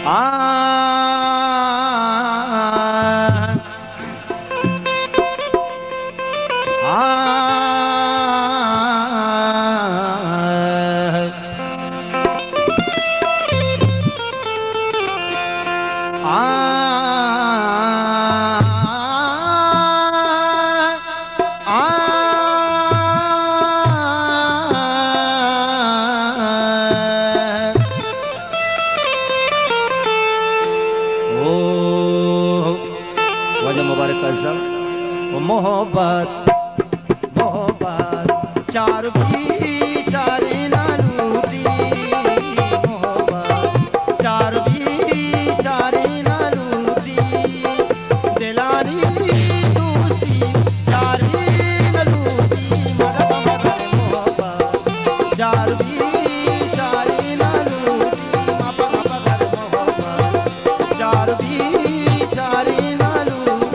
आ मोहब्बत मोहब्बत चार भी चारी ना लूटी मोहब्बत चार भी चारी ना लूटी दिलानी दोस्ती चारी ना लूटी मगर मगर मोहब्बत चार भी चारी ना लूटी मगर मगर मोहब्बत चार भी चारी ना लूटी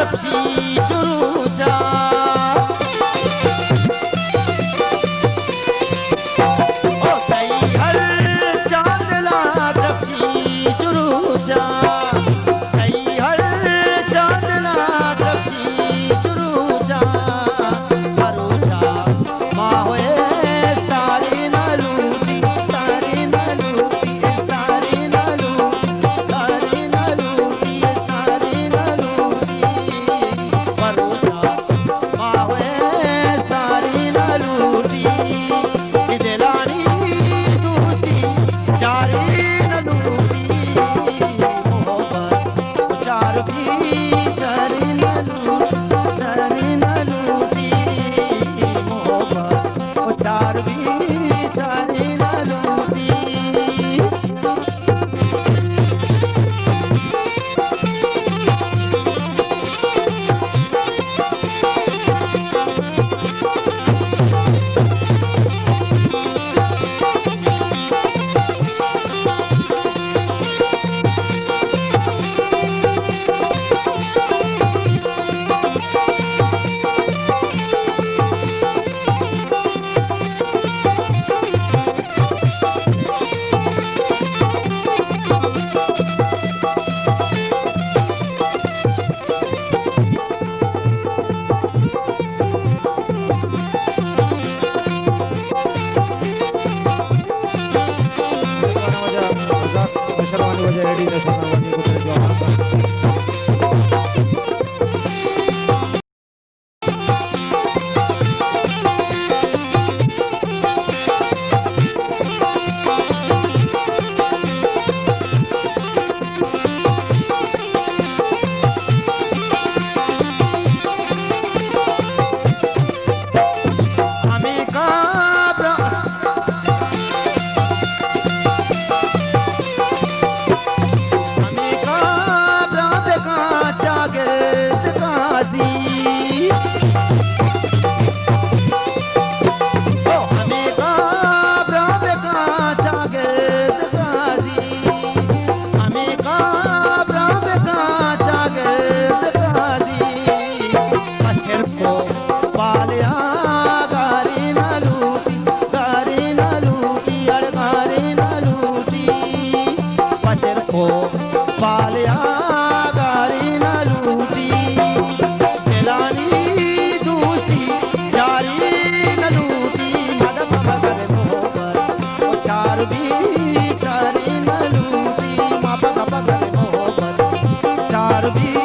जपशी चुरूचा ओ तई हर चांदला जपशी चुरूचा तई हर चांदला जपशी चुरूचा करूचा माँ होए तारी न लूटी तारी न लूटी तारी न लूटी तारी न लूटी तारी न लूटी करूचा माँ होए तारी न लूटी दिलानी दूती चारी न लूटी मोहब्बत चार भी चारी न लूटी चारी न लूटी मोहब्बत चार भी चारी न लूटी पालिया गारी न लूटी दिलानी दूसरी जारी न लूटी मदद मगर मोहब्बत चार भी चारी न लूटी माँ पग मगर मोहब्बत चार भी